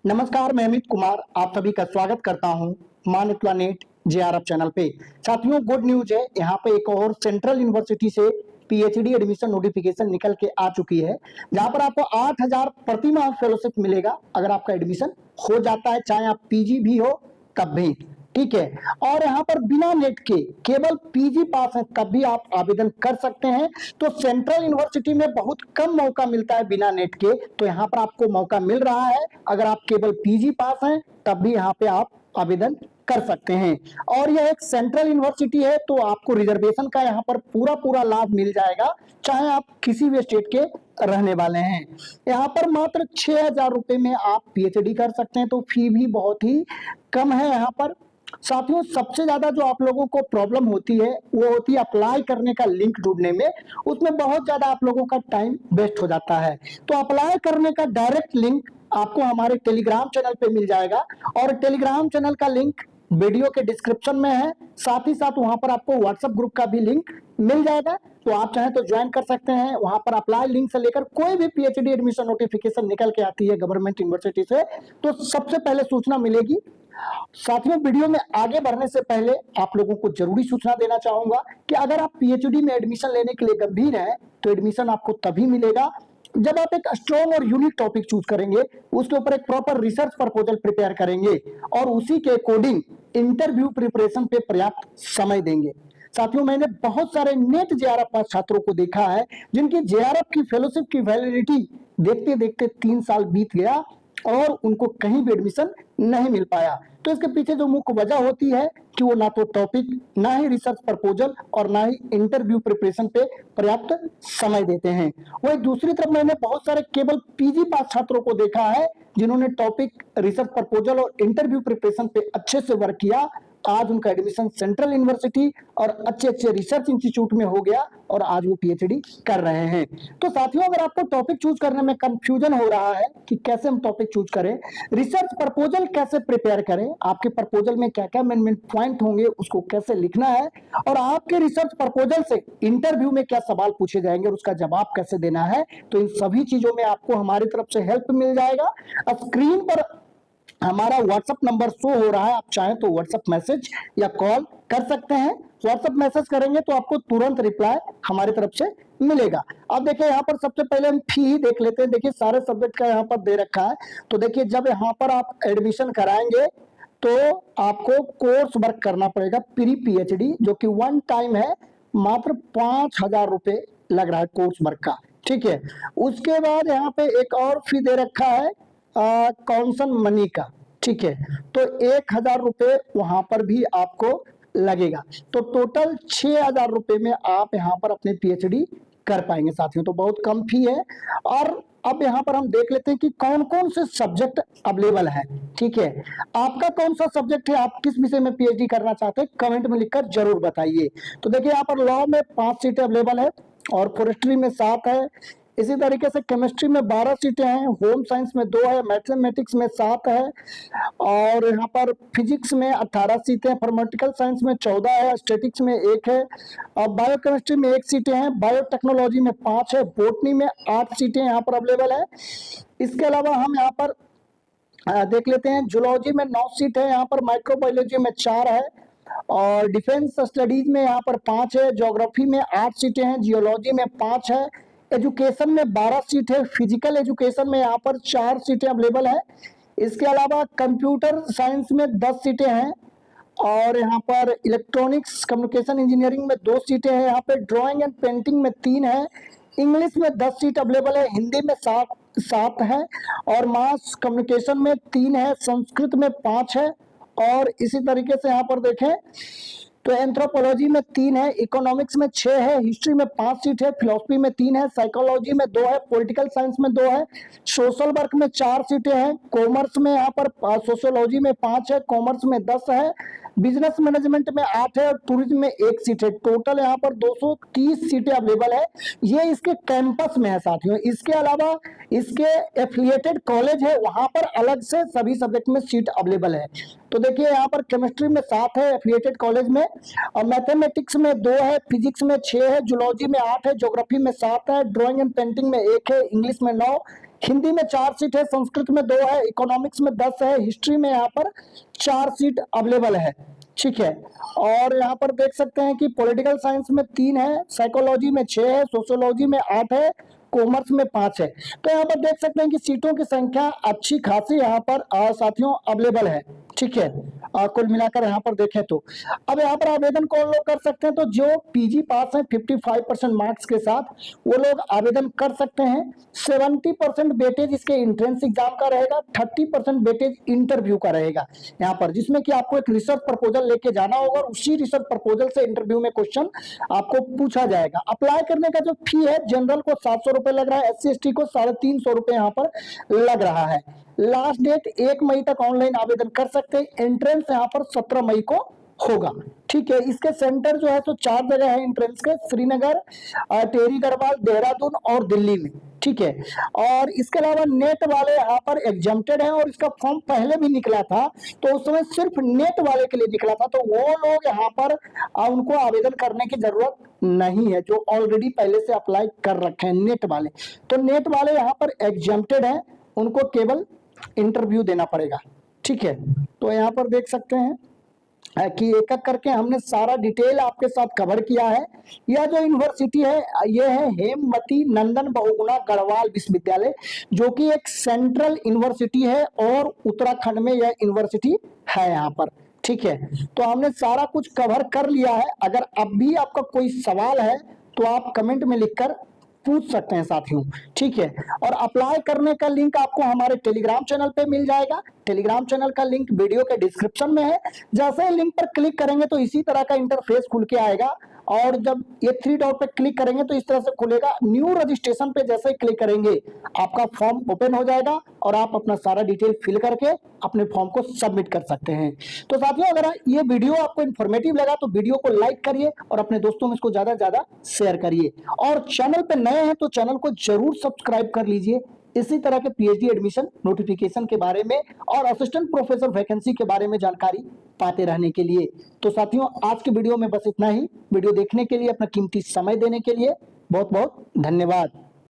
नमस्कार, मैं अमित कुमार आप सभी का स्वागत करता हूं मानितला नेट जेआरएफ चैनल पे। साथियों, गुड न्यूज है, यहाँ पे एक और सेंट्रल यूनिवर्सिटी से पीएचडी एडमिशन नोटिफिकेशन निकल के आ चुकी है, जहां पर आपको 8,000 प्रति माह फेलोशिप मिलेगा अगर आपका एडमिशन हो जाता है, चाहे आप पीजी भी हो तब भी। ठीक है, और यहाँ पर बिना नेट के केवल पीजी पास है तब भी आप आवेदन कर सकते हैं। तो सेंट्रल यूनिवर्सिटी में बहुत कम मौका मिलता है बिना नेट के, तो यहाँ पर आपको मौका मिल रहा है। अगर आप केवल पीजी पास हैं तब भी यहाँ पे आप आवेदन कर सकते हैं। और यह एक सेंट्रल यूनिवर्सिटी है, तो आपको रिजर्वेशन का यहाँ पर पूरा लाभ मिल जाएगा, चाहे आप किसी भी स्टेट के रहने वाले हैं। यहाँ पर मात्र 6,000 रुपए में आप पीएचडी कर सकते हैं, तो फी भी बहुत ही कम है यहाँ पर। साथियों, सबसे ज्यादा जो आप लोगों को प्रॉब्लम होती है वो होती है अप्लाई करने का लिंक ढूंढने में। उसमें बहुत ज्यादा आप लोगों का टाइम वेस्ट हो जाता है। तो अप्लाई करने का डायरेक्ट लिंक आपको हमारे टेलीग्राम चैनल पे मिल जाएगा, और टेलीग्राम चैनल का लिंक वीडियो के डिस्क्रिप्शन में है। साथ ही साथ वहां पर आपको व्हाट्सएप ग्रुप का भी लिंक मिल जाएगा, तो आप चाहें तो ज्वाइन कर सकते हैं। वहां पर अप्लाई लिंक से लेकर कोई भी पीएचडी एडमिशन नोटिफिकेशन निकल के आती है गवर्नमेंट यूनिवर्सिटी से, तो सबसे पहले सूचना मिलेगी। साथियों, वीडियो में आगे बढ़ने से पहले आप लोगों को जरूरी सूचना देना चाहूंगा कि अगर आप पीएचडी में एडमिशन लेने के लिए गंभीर हैं तो एडमिशन आपको तभी मिलेगा जब आप एक स्ट्रॉन्ग और यूनिक टॉपिक चूज करेंगे, उसके ऊपर एक प्रॉपर रिसर्च प्रपोजल प्रिपेयर करेंगे और उसी के अकॉर्डिंग इंटरव्यू प्रिपरेशन पे पर्याप्त समय देंगे। साथियों, मैंने बहुत सारे नेट जेआरएफ पास छात्रों को देखा है जिनकी जेआरएफ की फेलोशिप की वैलिडिटी देखते देखते 3 साल बीत गया और उनको कहीं भी एडमिशन नहीं मिल पाया। तो इसके पीछे जो मुख्य वजह होती है कि वो ना तो टॉपिक, ना ही रिसर्च प्रपोजल और ना ही इंटरव्यू प्रिपरेशन पे पर्याप्त समय देते हैं। वही दूसरी तरफ मैंने बहुत सारे केवल पीजी पास छात्रों को देखा है जिन्होंने टॉपिक, रिसर्च प्रपोजल और इंटरव्यू प्रिपरेशन पे अच्छे से वर्क किया। आज उनका एडमिशन सेंट्रल यूनिवर्सिटी और अच्छे अच्छे रिसर्च इंस्टीट्यूट में हो गया और आज वो पीएचडी कर रहे हैं। तो साथियों, अगर आपको टॉपिक चूज करने में कंफ्यूजन हो रहा है कि कैसे हम टॉपिक चूज करें, रिसर्च प्रपोजल कैसे प्रिपेयर करें, आपके प्रपोजल में क्या क्या मेन पॉइंट होंगे, उसको कैसे लिखना है, और आपके रिसर्च प्रपोजल से इंटरव्यू में क्या सवाल पूछे जाएंगे और उसका जवाब कैसे देना है, तो इन सभी चीजों में आपको हमारी तरफ से हेल्प मिल जाएगा। स्क्रीन पर हमारा व्हाट्सएप नंबर शो हो रहा है, आप चाहें तो व्हाट्सएप मैसेज या कॉल कर सकते हैं। व्हाट्सएप मैसेज करेंगे तो आपको तुरंत रिप्लाई हमारी तरफ से मिलेगा। अब देखिए, यहाँ पर सबसे पहले हम फी ही देख लेते हैं। देखिए, सारे सब्जेक्ट का यहाँ पर दे रखा है। तो देखिए, जब यहाँ पर आप एडमिशन कराएंगे तो आपको कोर्स वर्क करना पड़ेगा प्री पीएचडी, जो कि 1 टाइम है, मात्र 5,000 रुपए लग रहा है कोर्स वर्क का। ठीक है, उसके बाद यहाँ पे एक और फी दे रखा है काउंसल मनी का। ठीक है, तो 1,000 रुपए वहां पर भी आपको लगेगा, तो टोटल 6,000 रुपए में आप यहाँ पर अपने पीएचडी कर पाएंगे। साथियों, तो बहुत कम फी है। और अब यहाँ पर हम देख लेते हैं कि कौन कौन से सब्जेक्ट अवेलेबल है। ठीक है, आपका कौन सा सब्जेक्ट है, आप किस विषय में पीएचडी करना चाहते हैं, कमेंट में लिखकर जरूर बताइए। तो देखिए, यहाँ पर लॉ में 5 सीटें अवेलेबल है और फॉरेस्ट्री में 7 है। इसी तरीके से केमिस्ट्री में 12 सीटें हैं, होम साइंस में 2 है, मैथमेटिक्स में 7 है, और यहाँ पर फिजिक्स में 18 सीटें, फार्मास्यूटिकल साइंस में 14 है, स्टैटिक्स में 1 है, और बायोकेमिस्ट्री में 1 सीटें हैं, बायोटेक्नोलॉजी में 5 है, बॉटनी में 8 सीटें यहाँ पर अवेलेबल है। इसके अलावा हम यहाँ पर देख लेते हैं, जूलॉजी में 9 सीट है, यहाँ पर माइक्रोबायोलॉजी में 4 है, और डिफेंस स्टडीज में यहाँ पर 5 है, ज्योग्राफी में 8 सीटें हैं, जियोलॉजी में 5 है, एजुकेशन में 12 सीट है, फिजिकल एजुकेशन में यहाँ पर 4 सीटें अवेलेबल है। इसके अलावा कंप्यूटर साइंस में 10 सीटें हैं, और यहाँ पर इलेक्ट्रॉनिक्स कम्युनिकेशन इंजीनियरिंग में 2 सीटें हैं, यहाँ पे ड्राइंग एंड पेंटिंग में 3 है, इंग्लिश में 10 सीट अवेलेबल है, हिंदी में 7 है, और मास कम्युनिकेशन में 3 है, संस्कृत में 5 है, और इसी तरीके से यहाँ पर देखें तो एंथ्रोपोलॉजी में 3 है, इकोनॉमिक्स में 6 है, हिस्ट्री में 5 सीट है, फिलोसफी में 3 है, साइकोलॉजी में 2 है, पॉलिटिकल साइंस में 2 है, सोशल वर्क में 4 सीटें हैं, कॉमर्स में यहाँ पर सोशियोलॉजी में 5 है, कॉमर्स में 10 है, बिजनेस मैनेजमेंट में 8 है, और टूरिज्म में 1 सीट है। टोटल यहाँ पर 230 सीटें अवेलेबल है। ये इसके कैंपस में है साथियों। इसके अलावा इसके एफिलिएटेड कॉलेज है, वहां पर अलग से सभी सब्जेक्ट में सीट अवेलेबल है। तो देखिए, यहाँ पर केमिस्ट्री में 7 है एफिलिएटेड कॉलेज में, और मैथमेटिक्स में 2 है, फिजिक्स में 6 है, जूलॉजी में 8 है, ज्योग्राफी में 7 है, ड्राइंग एंड पेंटिंग में 1 है, इंग्लिश में 9, हिंदी में 4 सीट है, संस्कृत में 2 है, इकोनॉमिक्स में 10 है, हिस्ट्री में यहाँ पर 4 सीट अवेलेबल है। ठीक है, और यहाँ पर देख सकते हैं कि पॉलिटिकल साइंस में 3 है, साइकोलॉजी में 6 है, सोशियोलॉजी में 8 है, कॉमर्स में 5 है। तो यहाँ पर देख सकते हैं कि सीटों की संख्या अच्छी खासी यहाँ पर साथियों अवेलेबल है। ठीक है, कुल मिलाकर यहाँ पर देखें तो अब यहाँ पर आवेदन कौन लोग कर सकते हैं, तो जो पीजी पास है 55% मार्क्स के साथ वो लोग आवेदन कर सकते हैं। 70% वेटेज इसके एंट्रेंस एग्जाम का रहेगा, 30% वेटेज इंटरव्यू का रहेगा यहाँ पर, जिसमें कि आपको एक रिसर्च प्रपोजल लेके जाना होगा और उसी रिसर्च प्रपोजल से इंटरव्यू में क्वेश्चन आपको पूछा जाएगा। अप्लाई करने का जो फी है, जनरल को 700 रुपए लग रहा है, SC/ST को 350 रुपए यहाँ पर लग रहा है। लास्ट डेट 1 मई तक ऑनलाइन आवेदन कर सकते हैं। एंट्रेंस यहाँ पर 17 मई को होगा। ठीक है, इसके सेंटर जो है तो 4 जगह है एंट्रेंस के, श्रीनगर, टेहरी गढ़वाल, देहरादून और दिल्ली में। ठीक है, और इसके अलावा नेट वाले यहाँ पर एग्जम्प्टेड हैं और इसका फॉर्म पहले भी निकला था, तो उस समय सिर्फ नेट वाले के लिए निकला था, तो वो लोग यहाँ पर उनको आवेदन करने की जरूरत नहीं है जो ऑलरेडी पहले से अप्लाई कर रखे हैं नेट वाले। तो नेट वाले यहाँ पर एग्जम्प्टेड हैं, उनको केवल इंटरव्यू देना पड़ेगा। ठीक है, तो यहाँ पर देख सकते हैं कि एक एक करके हमने सारा डिटेल आपके साथ कवर किया है। यह जो यूनिवर्सिटी है ये है हेमवती नंदन बहुगुणा गढ़वाल विश्वविद्यालय, जो कि एक सेंट्रल यूनिवर्सिटी है और उत्तराखंड में यह यूनिवर्सिटी है यहाँ पर। ठीक है, तो हमने सारा कुछ कवर कर लिया है। अगर अब भी आपका कोई सवाल है तो आप कमेंट में लिखकर पूछ सकते हैं साथियों। ठीक है, और अप्लाई करने का लिंक आपको हमारे टेलीग्राम चैनल पे मिल जाएगा। टेलीग्राम चैनल का लिंक वीडियो के डिस्क्रिप्शन में है। जैसे लिंक पर क्लिक करेंगे तो इसी तरह का इंटरफेस खुल के आएगा, और जब ये 3 डॉट पे क्लिक करेंगे तो इस तरह से खुलेगा। न्यू रजिस्ट्रेशन पे जैसे ही क्लिक करेंगे आपका फॉर्म ओपन हो जाएगा और आप अपना सारा डिटेल फिल करके अपने फॉर्म को सबमिट कर सकते हैं। तो साथियों, अगर ये वीडियो आपको इन्फॉर्मेटिव लगा तो वीडियो को लाइक करिए और अपने दोस्तों में इसको ज्यादा से ज्यादा शेयर करिए, और चैनल पे नए हैं तो चैनल को जरूर सब्सक्राइब कर लीजिए इसी तरह के पीएचडी एडमिशन नोटिफिकेशन के बारे में और असिस्टेंट प्रोफेसर वैकेंसी के बारे में जानकारी पाते रहने के लिए। तो साथियों, आज के वीडियो में बस इतना ही। वीडियो देखने के लिए, अपना कीमती समय देने के लिए बहुत बहुत धन्यवाद।